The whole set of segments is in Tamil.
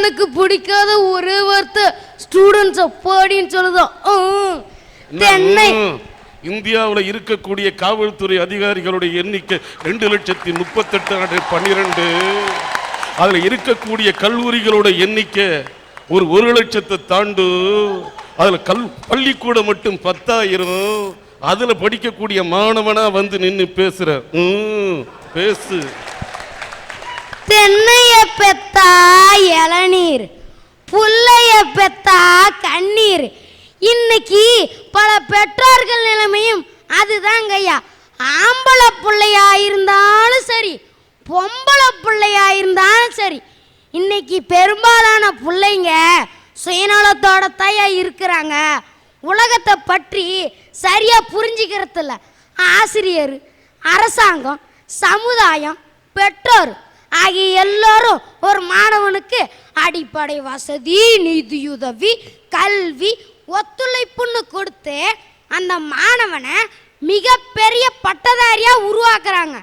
எனக்கு பிடிக்காத ஒரே வார்த்தை ஸ்டூடெண்ட்ஸ் அப்படின்னு சொல்லுதான். தென்னை இந்தியாவில் இருக்கக்கூடிய காவல்துறை அதிகாரிகளுடைய எண்ணிக்கை 2,38,12. அதுல இருக்கக்கூடிய கல்லூரிகளோட எண்ணிக்கை ஒரு 1,00,000 தாண்டு. அதுல பள்ளிக்கூடம் மட்டும் 10,000. அதுல படிக்கக்கூடிய மாணவனா வந்து நின்று பேசுற பேசு. தென்னைய பெத்தா இளநீர், புள்ளைய பெத்தா கண்ணீர். இன்னைக்கு பல பெற்றோர்கள் நிலைமையும் அதுதாங்க ஐயா. ஆம்பளை பிள்ளையா இருந்தாலும் சரி, பொம்பளை பிள்ளையா இருந்தாலும் சரி, இன்னைக்கு பெரும்பாலான பிள்ளைங்க சுயநலத்தோட தாயா இருக்கிறாங்க. உலகத்தை பற்றி சரியா புரிஞ்சுக்கிறது இல்லை. ஆசிரியர், அரசாங்கம், சமுதாயம், பெற்றோர் ஆகிய எல்லாரும் ஒரு மாணவனுக்கு அடிப்படை வசதி, நிதியுதவி, கல்வி, ஒத்துழைப்புன்னு கொடுத்து அந்த மாணவனை மிகப்பெரிய பட்டதாரியா உருவாக்குறாங்க.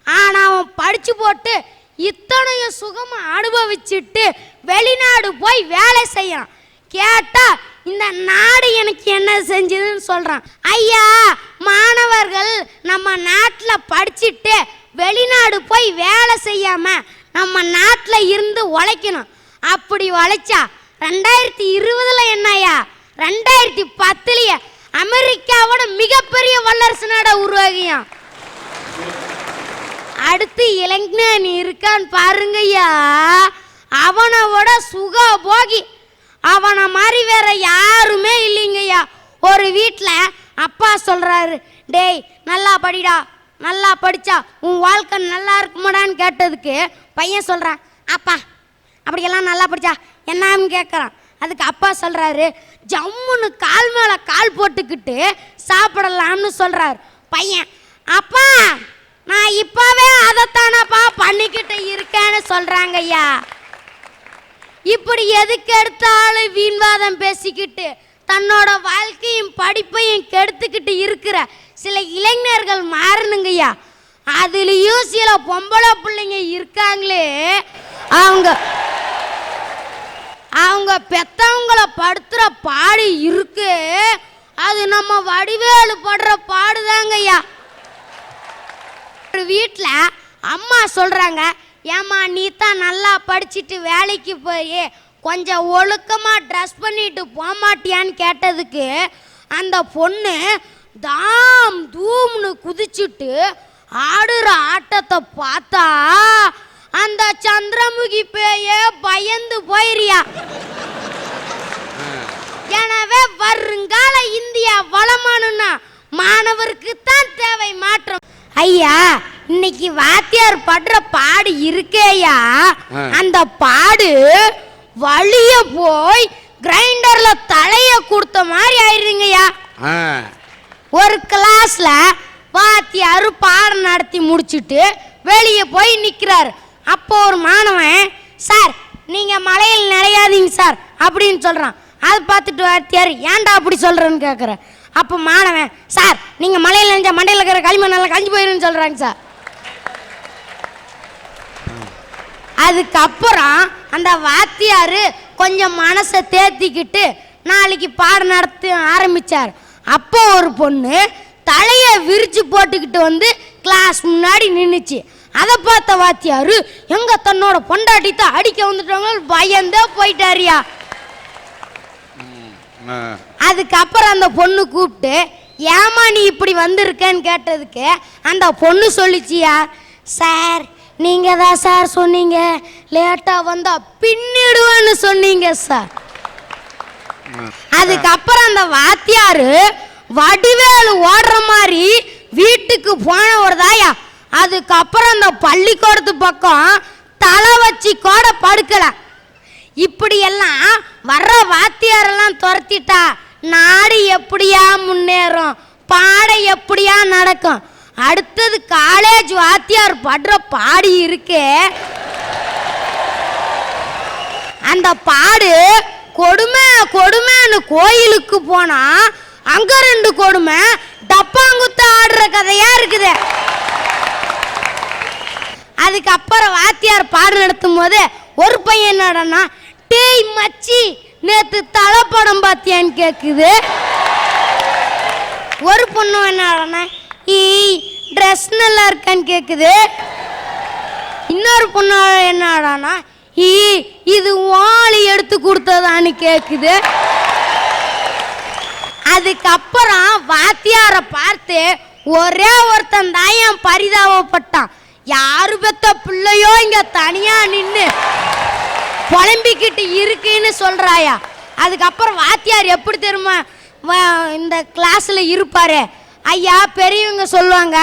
ஆனா அவன் படிச்சு போட்டு இத்தனையும் சுகமா அனுபவிச்சுட்டு வெளிநாடு போய் வேலை செய்யறான். கேட்டா இந்த நாடு எனக்கு என்ன செஞ்சதுன்னு சொல்றான். ஐயா, மாணவர்கள் நம்ம நாட்டில் படிச்சுட்டு வெளிநாடு போய் வேலை செய்யாம நம்ம நாட்டில் இருந்து உழைக்கணும். அப்படி உழைச்சா 2020 என்னையா 2010 அமெரிக்காவோட மிகப்பெரிய வல்லரசு நாடா உருவாகியான். அடுத்து இளைஞன் இருக்கான்னு பாருங்கய்யா, அவனோட சுகபோகி, அவனை மாதிரி வேற யாருமே இல்லைங்கய்யா. ஒரு வீட்டில் அப்பா சொல்றாரு, டேய் நல்லா படிடா, நல்லா படிச்சா உன் வாழ்க்கை நல்லா இருக்குமாடான்னு கேட்டதுக்கு பையன் சொல்றான், அப்பா அப்படியெல்லாம் நல்லா படிச்சா என்னன்னு கேட்குறான். அதுக்கு அப்பா சொல்றாரு, ஜம்முன்னு கால் மேலே கால் போட்டுக்கிட்டு சாப்பிடலாம்னு சொல்றாரு. பையன், அப்பா நான் இப்பவே அதைத்தானப்பா பண்ணிக்கிட்டு இருக்கேன்னு சொல்றாங்க ஐயா. இப்படி எதுக்கு எடுத்தாலும் வீண்வாதம் பேசிக்கிட்டு தன்னோட வாழ்க்கையும் படிப்பையும் கெடுத்துக்கிட்டு இருக்கிற சில இளைஞர்கள் மாறணுங்கய்யா. அதுலேயும் சில பொம்பளை பிள்ளைங்க இருக்காங்களே, அவங்க பெத்தவங்களை படுத்துற பாடு இருக்கு. அது நம்ம வடிவேலு படுற பாடுதாங்கய்யா. ஒரு வீட்டில் அம்மா சொல்றாங்க, ஏம்மா நீ தான் நல்லா படிச்சுட்டு வேலைக்கு போய் கொஞ்சம் ஒழுக்கமாக ட்ரெஸ் பண்ணிட்டு போமாட்டியான்னு கேட்டதுக்கு அந்த பொண்ணு தாம் தூம்னு குதிச்சுட்டு ஆடுற ஆட்டத்தை பார்த்தா அந்த சந்திரமுகி பேயே பயந்து போயிரியா. எனவே வருங்கால இந்தியா வளமானுன்னா மாணவருக்கு தான் தேவை மாற்றம். ஐயா, இன்னைக்கு வாத்தியார் படுற பாடு இருக்கேயா, அந்த பாடு வலிய போய் கிரைண்டர்ல தலைய கொடுத்த மாதிரி ஆயிருங்கய்யா. ஒரு கிளாஸ்ல வாத்தியார் பாடம் நடத்தி முடிச்சுட்டு வெளியே போய் நிக்கிறாரு. அப்போ ஒரு மாணவன், சார் நீங்க மலையில் நிறையாதீங்க சார் அப்படின்னு சொல்றான். அதை பார்த்துட்டு வாத்தியார், ஏன்டா அப்படி சொல்றேன்னு கேட்குற. அப்போ மாணவன், சார் நீங்க மலையில் நினைச்சா மண்டையில் இருக்கிற களிமண் நல்லா கழிஞ்சு போயிருன்னு சொல்றாங்க சார். அதுக்கப்புறம் அந்த வாத்தியார் கொஞ்சம் மனசை தேத்திக்கிட்டு நாளைக்கு பாடம் நடத்த ஆரம்பிச்சார். அப்போ ஒரு பொண்ணு தலையை விரிச்சு போட்டுக்கிட்டு வந்து கிளாஸ் முன்னாடி நின்றுச்சு. அதை பார்த்த வாத்தியாரு எங்க தன்னோட பொண்டாட்டித்தை அடிக்க வந்துட்டவங்க பயந்தே போயிட்டாரியா. அதுக்கப்புறம் அந்த பொண்ணு கூப்பிட்டு, ஏமா நீ இப்படி வந்திருக்கேன்னு கேட்டதுக்கு அந்த பொண்ணு சொல்லிச்சியா, சார் நீங்க தான் சார் சொன்னீங்க லேட்டா வந்தா பின்னிடுவேன்னு சொன்னீங்க சார். அதுக்கப்புறம் அந்த வாத்தியாரு வடிவேலு ஓடுற மாதிரி வீட்டுக்கு போன ஒரு தாயா. அதுக்கப்புறம் அந்த பள்ளிக்கூடத்து பக்கம் தலை வச்சு கூட படுக்கல. இப்படி எல்லாம் வர்ற வாத்தியாரெல்லாம் துரத்திட்டா நாடு எப்படியா முன்னேறும், பாடை எப்படியா நடக்கும். அடுத்தது காலேஜ் வாத்தியார் படுற பாடு இருக்கே, அந்த பாடு கொடுமை கொடுமைன்னு கோயிலுக்கு போனா அங்க 2 கொடுமை டப்பாங்குத்து ஆடுற கதையா இருக்குது. அதுக்கப்புறம் வாத்தியார் பாடு நடத்தும் போது ஒரு பையன் என்னடனா டேய் மச்சி நேத்து தலைப்படம் பார்த்தியான்னு கேக்குது. ஒரு பொண்ணு என்னடானா ட்ரெஸ் நல்லா இருக்கான்னு கேக்குது. இன்னொரு பொண்ணு என்னடானா இது வாளி எடுத்து கொடுத்ததான்னு கேக்குது. அதுக்கப்புறம் வாத்தியார பார்த்து ஒரே ஒருத்தன் தான் என் பரிதாபப்பட்டான். யாரு பெத்த பிள்ளையோ இங்க தனியா நின்று புலம்பிக்கிட்டு இருக்குன்னு சொல்றாயா. அதுக்கப்புறம் வாத்தியார் எப்படி தெரியுமா இந்த கிளாஸ்ல இருப்பாரு, ஐயா பெரியவங்க சொல்லுவாங்க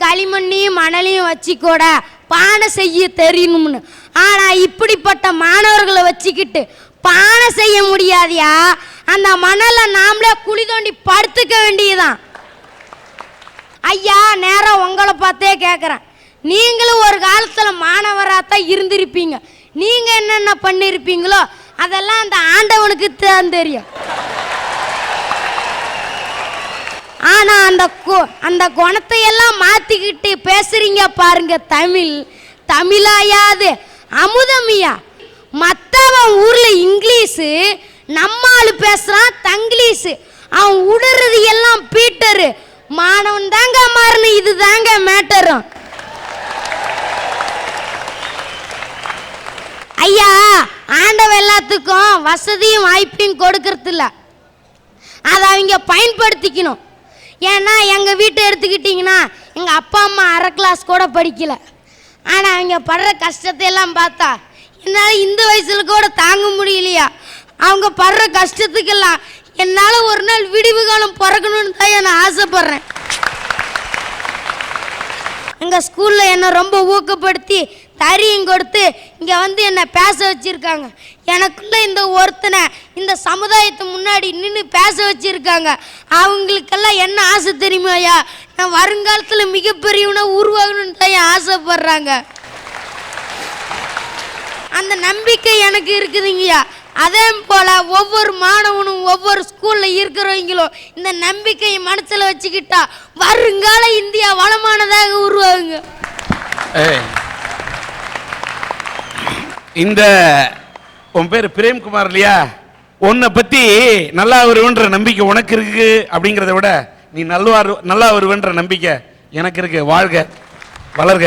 களிமண்ணையும் மணலையும் வச்சுக்கூட பானை செய்ய தெரியணும்னு. ஆனா இப்படிப்பட்ட மாணவர்களை வச்சுக்கிட்டு பானை செய்ய முடியாதியா. அந்த மணலை நாமளே குழி தோண்டி படுத்துக்க வேண்டியதுதான். ஐயா நேரம் உங்களை பார்த்தே கேட்குறேன், நீங்களும் ஒரு காலத்துல மாணவராத்தான் இருந்திருப்பீங்க. நீங்க என்னென்ன பண்ணிருப்பீங்களோ அதெல்லாம் அந்த ஆண்டவனுக்கு தான் தெரியும். ஆனா அந்த குணத்தை எல்லாம் மாத்திக்கிட்டு பேசுறீங்க பாருங்க. தமிழாயாது அமுதமியா. மற்றவன் ஊர்ல இங்கிலீஷு, நம்ம ஆளு பேசுறான் தங்கிலீஷு. அவன் உடுறது எல்லாம் பீட்டரு. மாணவன் தாங்க மாறனு, இது தாங்க மேட்டரும். ஐயா ஆண்டவன் எல்லாத்துக்கும் வசதியும் வாய்ப்பையும் கொடுக்கறது இல்ல, அதை அவங்க பயன்படுத்திக்கணும். ஏன்னா எங்கள் வீட்டை எடுத்துக்கிட்டிங்கன்னா எங்கள் அப்பா அம்மா அரை கிளாஸ் கூட படிக்கல. ஆனால் அவங்க படுற கஷ்டத்தை எல்லாம் பார்த்தா என்னால் இந்த வயசில் கூட தாங்க முடியலையா. அவங்க படுற கஷ்டத்துக்கெல்லாம் என்னால் ஒரு நாள் விடிவு காலம் பிறக்கணும்னு தான் நான் ஆசைப்பட்றேன். எங்கள் ஸ்கூலில் என்னை ரொம்ப ஊக்கப்படுத்தி தரியும் கொடுத்து இங்கே வந்து என்னை பேச வச்சுருக்காங்க. எனக்குள்ளே இந்த ஒருத்தனை இந்த சமுதாயத்து முன்னாடி நின்று பேச வச்சுருக்காங்க. அவங்களுக்கெல்லாம் என்ன ஆசை தெரியுமாயா, நான் வருங்காலத்தில் மிகப்பெரியவனா உருவாகணும்னு தான் ஆசைப்படுறாங்க. அந்த நம்பிக்கை எனக்கு இருக்குதுங்கய்யா. அதே போல ஒவ்வொரு மாணவனும் ஒவ்வொரு ஸ்கூல்ல இருக்கிறவங்களும் இந்த நம்பிக்கையை மனசுல வச்சுக்கிட்டா வருங்கால இந்தியா வளமானதாக உருவாகுங்க. இந்த உன் பேர் பிரேம்குமார் இல்லையா, உன்னை பத்தி நல்லா வருவன்ற நம்பிக்கை உனக்கு இருக்கு. அப்படிங்கிறத விட நீ நல்லா வருவன்ற நம்பிக்கை எனக்கு இருக்கு. வாழ்க வளர்க.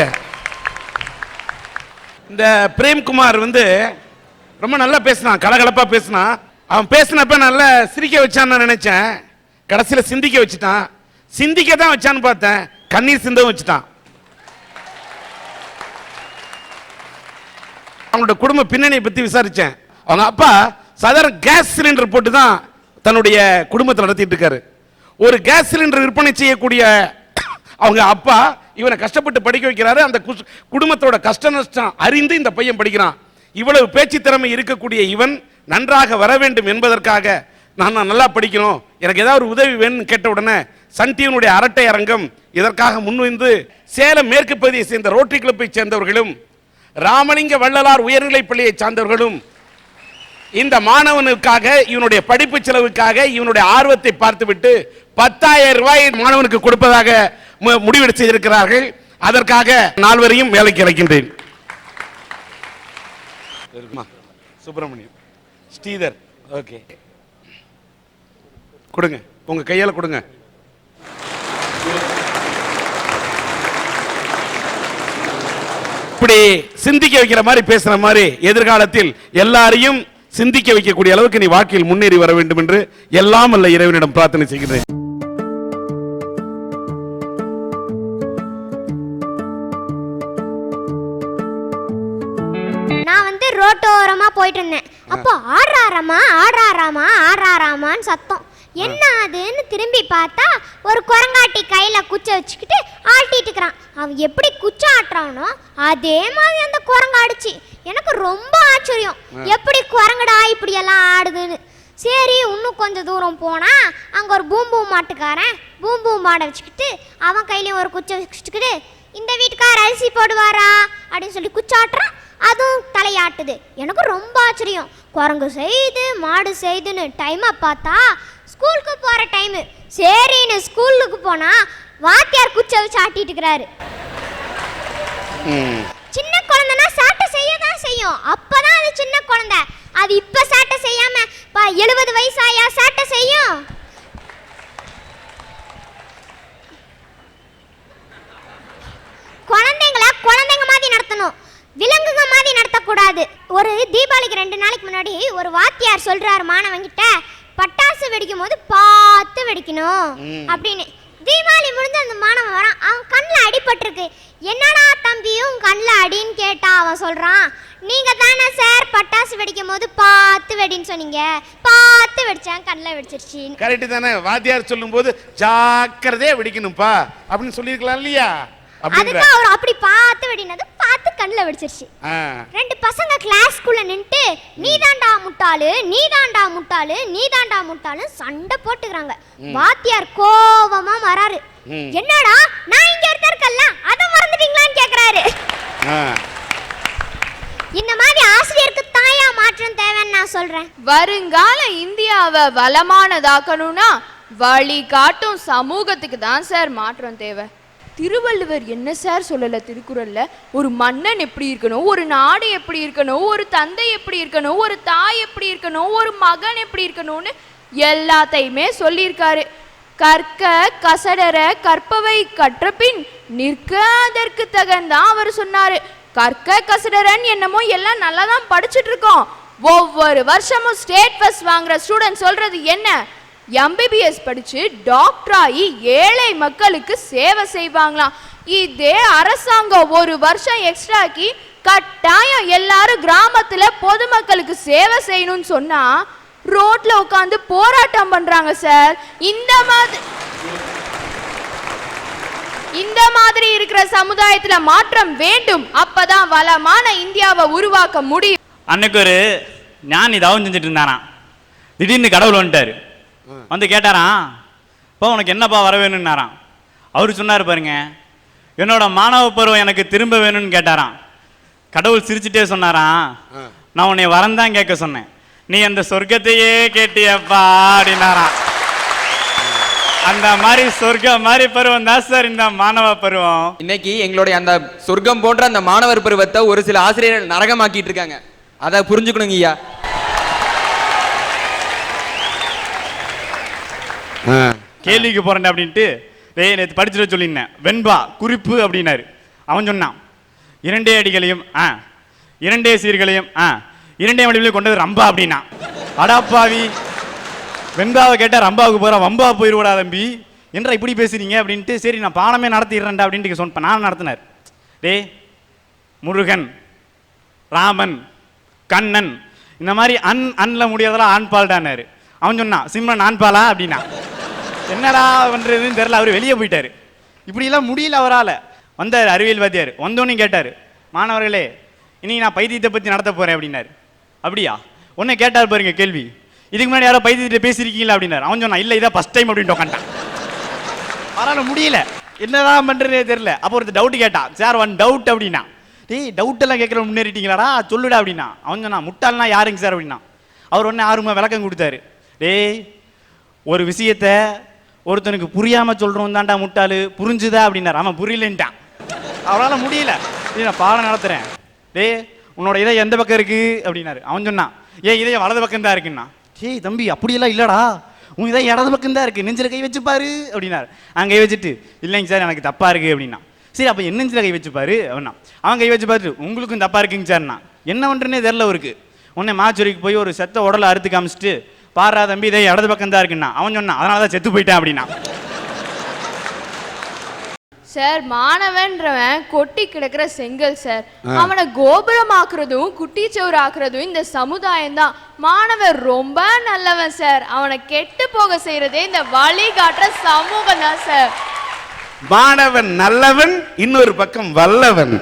இந்த பிரேம்குமார் வந்து ரொம்ப நல்லா பேசினான், கலகலப்பா பேசினான். அவன் பேசினப்ப நல்லா சிரிக்க வச்சான்னு நினைச்சேன், கடைசியில் சிந்திக்க வச்சுட்டான். சிந்திக்க தான் வச்சான்னு பார்த்தேன், கண்ணீர் சிந்தவும் வச்சுட்டான். அவங்களோட குடும்ப பின்னணியை பற்றி விசாரித்தேன். அவங்க அப்பா சாதாரண கேஸ் சிலிண்டர் போட்டு தான் தன்னுடைய குடும்பத்தை நடத்திட்டு இருக்காரு. ஒரு கேஸ் சிலிண்டர் விற்பனை செய்யக்கூடிய அவங்க அப்பா இவனை கஷ்டப்பட்டு படிக்க வைக்கிறாரு. அந்த குடும்பத்தோட கஷ்ட நஷ்டம் அறிந்து இந்த பையன் படிக்கிறான். இவ்வளவு பேச்சு திறமை இருக்கக்கூடிய இவன் நன்றாக வர வேண்டும் என்பதற்காக நான் நல்லா படிக்கணும், எனக்கு ஏதாவது ஒரு உதவி வேணும்னு கேட்ட உடனே சன் டிவியினுடைய அரட்டை அரங்கம் இதற்காக முன்வந்து சேலம் மேற்கு பகுதியை சேர்ந்த ரோட்டரி கிளப்பை சேர்ந்தவர்களும் ராமலிங்க வள்ளலார் உயர்நிலைப் பள்ளியை சார்ந்தவர்களும் இந்த மாணவனுக்காக இவனுடைய படிப்பு செலவுக்காக இவனுடைய ஆர்வத்தை பார்த்துவிட்டு 10,000 ரூபாய் மாணவனுக்கு கொடுப்பதாக முடிவு செய்திருக்கிறார்கள். அதற்காக நால்வரையும் வேலைக்கு அழைக்கின்றேன். சுப்பிரமணியம், ஸ்ரீதர், ஓகே, கொடுங்க, உங்க கையால கொடுங்க. இப்படி சிந்திக்க வைக்கிற மாதிரி பேசுற மாதிரி எதிர்காலத்தில் எல்லாரையும் சிந்திக்க வைக்கக்கூடிய அளவுக்கு நீ வாழ்க்கையில் முன்னேறி வர வேண்டும் என்று எல்லாம் அல்ல இறைவனிடம் பிரார்த்தனை செய்கிறேன். நான் வந்து ரோட்டோரமா போயிட்டு இருந்தேன். அப்போ ஆடுறாராமான்னு சத்தம். என்ன அதுன்னு திரும்பி பார்த்தா ஒரு குரங்காட்டி கையில குச்சை வச்சுக்கிட்டு ஆட்டிட்டு இருக்கிறான். அவன் எப்படி குச்சை ஆட்டுறானோ அதே மாதிரி அந்த குரங்கு ஆடுச்சு. எனக்கு ரொம்ப ஆச்சரியம், எப்படி குரங்கடா இப்படி எல்லாம் ஆடுதுன்னு. சரி இன்னும் கொஞ்சம் தூரம் போனா அங்க ஒரு பூம்பூ மாட்டுக்காரன் பூம்பூ மாடை வச்சுக்கிட்டு அவன் கையிலையும் ஒரு குச்சை வச்சுக்கிட்டு இந்த வீட்டுக்கார அரிசி போடுவாரா அப்படின்னு சொல்லி குச்சாட்டுறான். அதுவும் தலையாட்டுது. எனக்கு ரொம்ப ஆச்சரியம், குரங்கு செய்து மாடு செய்துன்னு டைமை பார்த்தா ஸ்கூலுக்கு போகிற டைமு. சரின்னு ஸ்கூலுக்கு போனால் வாத்தியார் குச்சை வச்சு ஆட்டிட்டு இருக்கிறாரு. சின்ன குழந்தைனா சாட்டை செய்ய தான் செய்யும், அப்போதான் அது சின்ன குழந்தை. அது இப்ப சேட்டை செய்யாம 70 வயசாயா சேட்டை செய்யும்? குழந்தைங்களை குழந்தைங்க மாதிரி நடத்தணும், விலங்குங்க மாதிரி நடத்தக்கூடாது. ஒரு தீபாவளிக்கு 2 நாளைக்கு முன்னாடி ஒரு வாத்தியார் சொல்றாரு மாணவங்கிட்ட, பட்டாசு வெடிக்கும் போது பார்த்து வெடிக்கணும் அப்படின்னு. தீபாவளி முடிஞ்சு அந்த மாணவன் வரான், அவன் கண்ணில் அடிபட்டிருக்கு. என்னடா தம்பியும் கண்ணில் அடின்னு கேட்டா அவன் சொல்றான், நீங்க தானே சார் பட்டாசு வெடிக்கும் போது பார்த்து வெடின்னு சொன்னீங்க, பார்த்து வெடிச்சேன் கண்ணில் வெடிச்சிருச்சு. கரெக்ட் தானே? வாத்தியார் சொல்லும் போது ஜாக்கிரதையா வெடிக்கணும்பா அப்படின்னு சொல்லியிருக்கலாம் இல்லையா? அதுக்கு அவர் அப்படி பார்த்து வெடினது பார்த்து கண்ணில் வெடிச்சிருச்சு. 2 பசங்க கிளாஸ்க்குள்ள நின்று நீதாண்டா முட்டாளு நீதாண்டா முட்டாளு நீதாண்டா முட்டாளு சண்டை போட்டுக்கிறாங்க. வாத்தியார் கோவமா வராரு, என்னடா நான் இங்க இருக்கல அத மறந்துட்டீங்களான்னு கேக்குறாரு. இந்த மாதிரி ஆசிரியருக்கு தாயா மாற்றம் தேவைன்னு நான் சொல்றேன். வருங்கால இந்தியாவை வளமானதாக்கணும்னா வழி காட்டும் சமூகத்துக்கு தான் சார் மாற்றம் தேவை. திருவள்ளுவர் என்ன சார் சொல்லல திருக்குறள்ல? ஒரு மன்னன் எப்படி இருக்கணும், ஒரு நாடு எப்படி இருக்கணும், ஒரு தந்தை எப்படி இருக்கணும், ஒரு தாய் எப்படி இருக்கணும், ஒரு மகன் எப்படி இருக்கணும்னு எல்லாத்தையுமே சொல்லியிருக்காரு. கற்க கசடர கற்பவை கற்றபின் நிற்க அதற்கு தகந்தான் அவர் சொன்னாரு. கற்க கசடரன் என்னமோ எல்லாம் நல்லா தான் படிச்சுட்டு இருக்கோம். ஒவ்வொரு வருஷமும் ஸ்டேட் ஃபர்ஸ்ட் வாங்குற ஸ்டூடெண்ட் சொல்றது என்ன? எம்பிபிஎஸ் படிச்சு டாக்டர் ஆகி ஏழை மக்களுக்கு சேவை செய்வாங்களாம். இதே அரசாங்கம் ஒரு வருஷம் எக்ஸ்ட்ராக்கி கட்டாயம் எல்லாரும் கிராமத்துல பொதுமக்களுக்கு சேவை செய்யணும்னு சொன்னா ரோட்ல உட்காந்து போராட்டம் பண்றாங்க சார். இந்த மாதிரி இருக்கிற சமுதாயத்துல மாற்றம் வேண்டும். அப்பதான் வளமான இந்தியாவை உருவாக்க முடியும். அன்னைக்கு ஒரு ஞானி தவம் செஞ்சுட்டு இருந்தாராம். திடீர்னு கடவுள் வந்துட்டாரு. வந்து கேட்டாராம், இப்போ உனக்கு என்னப்பா வர வேணும்னாராம். அவரு சொன்னார் பாருங்க, என்னோட மாணவ பருவம் எனக்கு திரும்ப வேணும்னு கேட்டாராம். கடவுள் சிரிச்சுட்டே சொன்னாராம், நான் உன்னை வரந்தான் கேட்க சொன்னேன், நீ அந்த சொர்க்கத்தையே கேட்டியப்பா அப்படின்னாராம். அந்த மாதிரி சொர்க்கம் மாதிரி பருவம் தான் சார் இந்த மாணவ பருவம். இன்னைக்கு எங்களுடைய அந்த சொர்க்கம் போன்ற அந்த மாணவர் பருவத்தை ஒரு சில ஆசிரியர்கள் நரகமாக்கிட்டு இருக்காங்க. அதை புரிஞ்சுக்கணுங்க ஐயா. கேள்விக்கு போறேன் அப்படின்ட்டு நேற்று படிச்சுட்டு சொல்லியிருந்தேன். வெண்பா குறிப்பு அப்படின்னாரு. அவன் சொன்னான், 2 அடிகளையும் 2 சீர்களையும் 2 வடிவிலையும் கொண்டது ரம்பா அப்படின்னா. அடாப்பாவி, வெண்பாவை கேட்டால் ரம்பாவுக்கு போகிற வம்பா போயிடுவடா தம்பி, என்றா இப்படி பேசுறீங்க அப்படின்ட்டு, சரி நான் பாடமே நடத்திடுறேன்டா அப்படின்ட்டு சொன்ன நான் நடத்தினார். முருகன், ராமன், கண்ணன், இந்த மாதிரி அன்ல முடியாதெல்லாம் ஆண்பால்டானாரு. அவன் சொன்னான், சிம்மன் ஆண்பாலா அப்படின்னா. என்னடா பண்றதுன்னு தெரியல, அவர் வெளியே போயிட்டாரு. இப்படிலாம் முடியல அவரால். வந்தார் அறிவியல் வாத்தியார். வந்தோன்னு கேட்டார், மாணவர்களே இன்னைக்கு நான் பைத்தியத்தை பற்றி நடத்த போறேன் அப்படின்னாரு. அப்படியா? உன்னை கேட்டார் பாருங்க கேள்வி, இதுக்கு முன்னாடி யாரோ பைத்தியத்தை பேசியிருக்கீங்களா அப்படின்னாரு. அவன் சொன்னான், இல்லை இதான் ஃபர்ஸ்ட் டைம் அப்படின்ட்டு உட்காந்துட்டான். அவரால் முடியல, என்னதான் பண்றதே தெரியல. அப்போ ஒருத்தர் டவுட் கேட்டான், சார் ஒன் டவுட் அப்படின்னா. டவுட் எல்லாம் கேட்குற முன்னேறிட்டீங்களாடா சொல்லுடா அப்படின்னா. அவன் சொன்னா, முட்டாள்னா யாருங்க சார் அப்படின்னா. அவர் ஒன்று ஆர்வமாக விளக்கம் கொடுத்தாரு. ஒரு விஷயத்த ஒருத்தனுக்கு புரியாம சொல்றோம் தான்டா முட்டாளு, புரிஞ்சுதா அப்படின்னாரு. அவன் புரியலன்ட்டான். அவரால் முடியல, நான் பாடம் நடத்துறேன். உன்னோட இதை எந்த பக்கம் இருக்கு அப்படின்னாரு. அவன் சொன்னான், இதே வலது பக்கம் தான் இருக்குன்னா. தம்பி அப்படியெல்லாம் இல்லடா, உன் இதை இடது பக்கம் தான் இருக்கு, நெஞ்சில கை வச்சுப்பாரு அப்படின்னாரு. அவன் கை வச்சுட்டு, இல்லைங்க சார் எனக்கு தப்பா இருக்கு அப்படின்னா. சரி அப்ப என்ன நெஞ்சில கை வச்சுப்பாரு அப்படின்னா. அவன் கை வச்சு பார்த்துட்டு, உங்களுக்கும் தப்பா இருக்குங்க சார்னா. என்ன பண்றேன்னே தெரியல அவருக்கு. உடனே மாச்சூரிக்கு போய் ஒரு செத்த உடலை அறுத்து காமிச்சிட்டு, பாரா தம்பி இதை இடது பக்கம் தான் இருக்குன்னா. அவன் சொன்னான், அதனாலதான் செத்து போயிட்டேன் அப்படின்னா. சார் மாணவன்றவன் கொட்டி கிடக்கிற செங்கல் சார், அவனை கோபுரமாக்குறதும் குட்டிச்சோறு ஆக்குறதும் இந்த சமுதாயம் தான். மாணவர் ரொம்ப நல்லவன் சார், அவனை கெட்டு போக செய்யறதே இந்த வழிகாட்டுற சமூகம் தான் சார். மாணவன் நல்லவன், இன்னொரு பக்கம் வல்லவன்.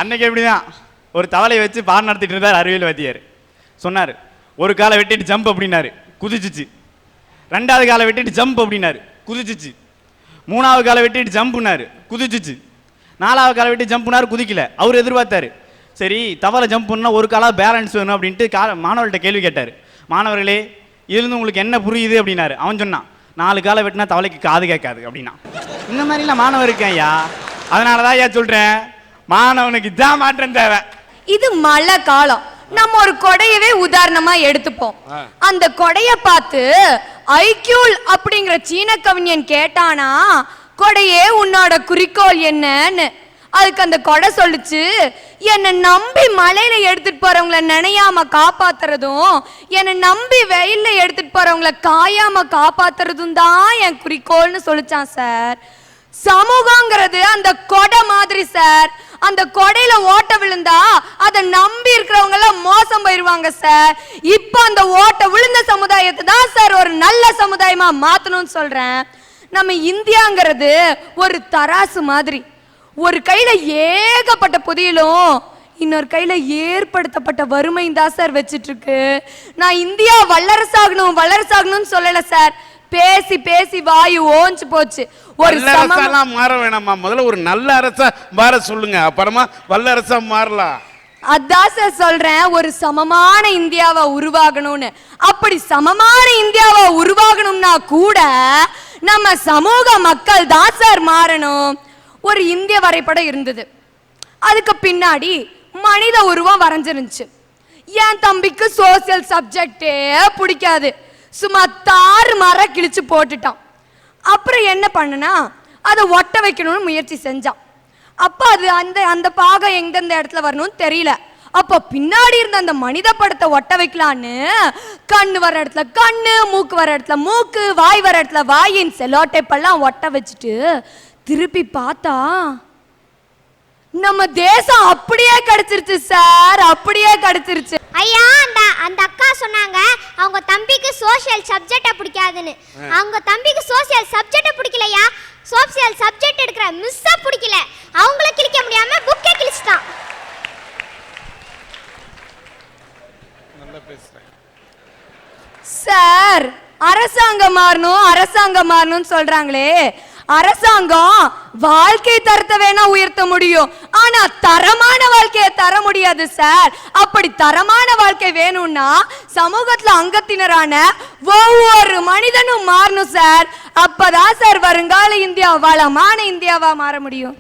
அன்னைக்கு எப்படிதான் ஒரு தவளை வச்சு பாடம் நடத்திட்டு இருந்தார் அறிவியல் வாத்தியார். சொன்னார், ஒரு காலை வெட்டிட்டு ஜம்ப் அப்படின்னாரு, குதிச்சிச்சு. 2வது காலை வெட்டிட்டு ஜம்ப் அப்படின்னாரு, குதிச்சிச்சு. 3வது காலை வெட்டிட்டு ஜம்ப்னாரு, குதிச்சிச்சு. 4வது காலை வெட்டி ஜம்ப்னாரு, குதிக்கல. அவர் எதிர்பார்த்தாரு, சரி தவளை ஜம்ப் பண்ணா ஒரு காலா பேலன்ஸ் வேணும் அப்படின்ட்டு மாணவர்கள்ட்ட கேள்வி கேட்டார். மாணவர்களே இதுலேருந்து உங்களுக்கு என்ன புரியுது அப்படின்னாரு. அவன் சொன்னான், 4 காலை வெட்டினா தவளைக்கு காது கேட்காது அப்படின்னா. இந்த மாதிரிலாம் மாணவர் இருக்கேன் ஐயா. அதனால தான் ஐயா சொல்கிறேன், மாணவனுக்கு இதான் மாற்றம் தேவை. இது மழை காலம். நம்ம ஒரு கொடையவே உதாரணமா எடுத்துப்போம். அந்த கொடைய பார்த்து ஐக்யூல் அப்படிங்கிற சீன கவிஞன் கேட்டானா, கொடையே உன்னோட குறிக்கோள் என்னன்னு. அதுக்கு அந்த கொடை சொல்லுச்சு, என்னை நம்பி மலையில எடுத்துட்டு போறவங்கள நினையாம காப்பாத்துறதும், என்னை நம்பி வெயில்ல எடுத்துட்டு போறவங்கள காயாம காப்பாத்துறதும் தான் என் குறிக்கோள்னு சொல்லிச்சான் சார். சமூகங்கிறது அந்த கொடை மாதிரி சார். அந்த கொடையில ஓட்ட விழுந்தா அதை நம்பி இருக்கிறவங்க எல்லாம் மோசம் போயிருவாங்க சார். இப்ப அந்த ஓட்ட விழுந்த சமுதாயத்தை தான் சார் ஒரு நல்ல சமுதாயமா மாத்தணும்னு சொல்றேன். நம்ம இந்தியாங்கிறது ஒரு தராசு மாதிரி. ஒரு கையில ஏகப்பட்ட புதியலும், இன்னொரு கையில ஏற்படுத்தப்பட்ட வறுமையும் தான் சார் வச்சிட்டு இருக்கு. நான் இந்தியா வல்லரசாகணும் வல்லரசாகணும்னு சொல்லல சார். பேசி பேசி வாயு ஓஞ்சு போச்சு. ஒரு அரசாலாம் மாற வேணாமா, முதல்ல ஒரு நல்ல அரசா மாற சொல்லுங்க, அப்புறமா வல்ல அரசா மாறலாம். அதான் சார் சொல்றேன், ஒரு சமமான இந்தியாவை உருவாகணும்னு. அப்படி சமமான இந்தியாவை உருவாகணும்னா கூட நம்ம சமூக மக்கள் தான் சார் மாறணும். ஒரு இந்திய வரைபடம் இருந்தது, அதுக்கு பின்னாடி மனித உருவம் வரைஞ்சிருந்துச்சு. என் தம்பிக்கு சோசியல் சப்ஜெக்டே பிடிக்காது, சும்மா தாறு மர கிழிச்சு போட்டுட்டான். அப்புறம் என்ன பண்ணனா, அதை ஒட்ட வைக்கணும்னு முயற்சி செஞ்சான். அப்ப அது அந்த பாகம் எந்தெந்த இடத்துல வரணும்னு தெரியல. அப்ப பின்னாடி இருந்த அந்த மனித படத்தை ஒட்ட வைக்கலான்னு கண்ணு வர இடத்துல கண்ணு, மூக்கு வர இடத்துல மூக்கு, வாய் வர இடத்துல வாயின் செலோடேப் எல்லாம் ஒட்ட வச்சுட்டு திருப்பி பார்த்தா நம்ம தேசம் அப்படியே கிடைச்சிருச்சு சார், அப்படியே கிடைச்சிருச்சு. ஐயா, அந்த அக்கா சொன்னாங்க அவங்க தம்பிக்கு சோஷியல் சப்ஜெக்ட பிடிக்காதுன்னு. அவங்க தம்பிக்கு சோஷியல் சப்ஜெக்ட பிடிக்கலையா, சோஷியல் சப்ஜெக்ட் எடுக்கிற மிஸ்ஸ பிடிக்கல. அவங்கள கிழிக்க முடியாம புக்கே கிழிச்சிட்டான். நல்லா பேசுறேன் சார். அரசாங்கம் மாறணும் சொல்றாங்களே, அரசாங்கம் வாழ்க்கை தரத்தை வேணா உயர்த்த முடியும், ஆனா தரமான வாழ்க்கையை தர முடியாது சார். அப்படி தரமான வாழ்க்கை வேணும்னா சமூகத்துல அங்கத்தினரான ஒவ்வொரு மனிதனும் மாறணும் சார். அப்பதான் சார் வருங்கால இந்தியா வளமான இந்தியாவா மாற முடியும்.